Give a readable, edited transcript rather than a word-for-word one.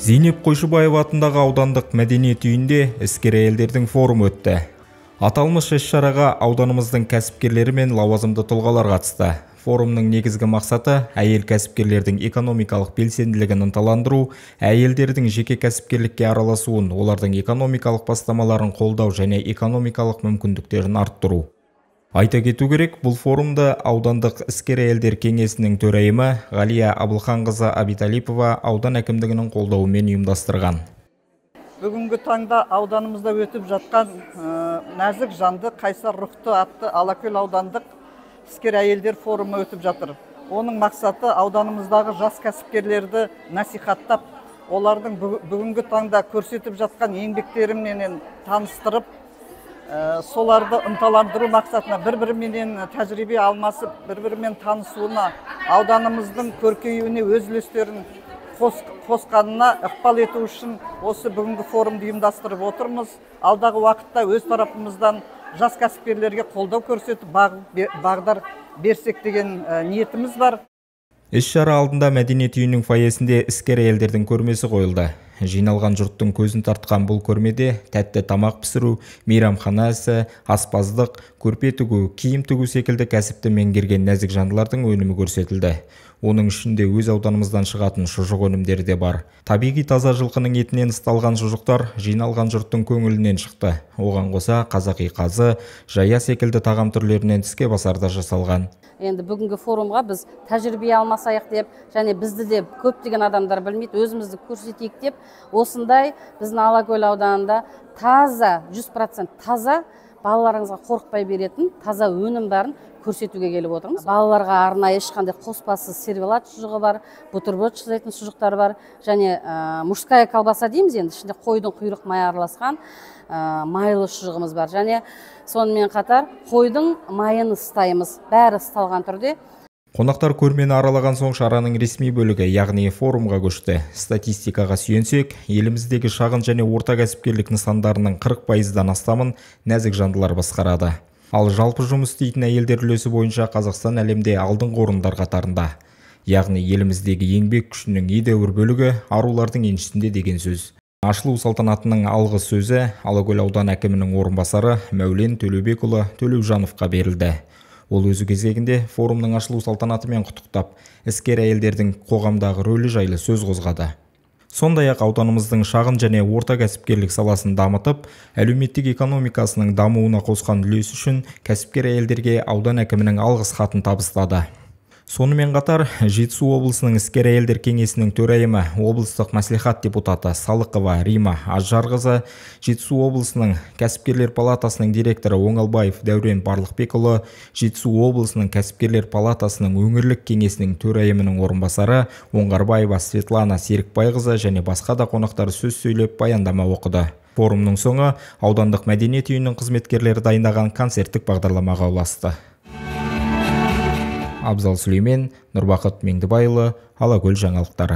Зейнеп Қойшыбаева атындағы аудандық мәдениет үйінде іскер әйелдердің форумы өтті. Аталмыш іс-шараға ауданымыздың кәсіпкерлері мен лауазымды тұлғалар қатысты. Форумның негізгі мақсаты әйел кәсіпкерлердің экономикалық белсенділігін ынталандыру, әйелдердің жеке кәсіпкерлікке араласуын, олардың экономикалық бастамаларын қолдау және экономикалық мүмкіндіктерін арттыру. Айта кету керек, бұл форумда аудандық іскер әйелдер кеңесінің төрайымы Ғалия Абылханқызы Абиталипова аудан әкімдігінің қолдауымен ұйымдастырған. Бүгінгі таңда ауданымызда өтіп жатқан нәзік жанды қайсар рухты атты Алакөл аудандық іскер әйелдер форумы өтіп жатыр. Оның мақсаты ауданымыздағы жас кәсіпкерлерді насихаттап, олардың бүгінгі таңда көрсетіп жатқан еңбектерімен таныстырып, соларды ынталандыру мақсатына, бір-бірімен тәжірибе алмасып, бір-бірімен танысуына, ауданымыздың көркеюіне өз үлестерін қосқанына ықпал ету үшін осы бүгінгі форумды ұйымдастырып отырмыз. Алдағы уақытта өз тарапымыздан жас кәсіпкерлерге қолдау көрсетіп, бағдар берсек деген ниетіміз бар. Іс-шара алдында мәдениет үйінің фойесінде іскер әйелдердің көрмесі қойылды. Жиналған жұрттың көзін тартқан бұл көрмеде тәтті тамақ пісіру, мейрамхана ісі, аспаздық, көрпе тігу, киім тігу секілді кәсіпті меңгерген нәзік жандылардың өнімі көрсетілді. Оның ішінде өз ауданымыздан шығатын шұжық өнімдері де бар. Табиғи таза жылқының етінен ысталған шұжықтар жиналған жұрттың көңілінен шықты. Оған қоса қазақи қазы, жая секілді тағам түрлерінен тіске басарда жасалған. Енді бүгінгі форумға біз тәжірибе алмасайық деп, және бізді де көптеген адамдар білмейді, өзімізді көрсетейік деп, осындай біздің Алакөл ауданында таза, 100% таза, балаларыңызға қорықпай беретін таза өнім барын көрсетуге келіп отырмыз. Балаларға арнайы ешқандай қоспасыз сервелат шұжығы бар, бутерброд жасайтын шұжықтар бар, және мужская колбаса дейміз, енді ішінде қойдың құйрық майы араласқан майлы шұжығымыз бар. Және сонымен қатар қойдың майын ыстаймыз, бәрі ысталған түрде. Қонақтар көрмені аралаған соң шараның ресми бөлігі, яғни форумға көшті. Статистикаға сүйенсек, еліміздегі шағын және орта кәсіпкерлік нысандарының 40%-дан астамын нәзік жандылар басқарады. Ал жалпы жұмыс істейтін әйелдер үлесі бойынша Қазақстан әлемде алдыңғы орындар қатарында. Яғни еліміздегі еңбек күшінің едәуір бөлігі арулардың еншісінде деген сөз. Ашылу салтанатының алғы сөзі Алакөл ауданы әкімінің орынбасары Мәулен Төлеубекұлы Төлеужановқа берілді. Ол өзі кезегінде форумның ашылу салтанатымен құттықтап, іскер әйелдердің қоғамдағы рөлі жайлы сөз қозғады. Сондай-ақ ауданымыздың шағын және орта кәсіпкерлік саласын дамытып, әлеуметтік экономикасының дамуына қосқан үлесі үшін кәсіпкер әйелдерге аудан әкімінің алғыс хатын табыстады. Сонымен қатар, Жетісу облысының іскер әйелдер кеңесінің төрайымы, облыстық мәслихат депутаты Салықова Рима Ажжарқызы, Жетісу облысының кәсіпкерлер палатасының директоры Оңалбаев Дәурен Барлықбекұлы, Жетісу облысының кәсіпкерлер палатасының өңірлік кеңесінің төрайымының орынбасары Оңғарбаева Светлана Серікбайқызы және басқа да қонақтар сөз сөйлеп баяндама оқыды. Форумның соңы аудандық мәдениет үйінің қызметкерлері дайындаған концерттік бағдарламаға ұласты. Абзал Сүлеймен, Нұрбақыт Меңдібайұлы, Алакөл жаңалықтары.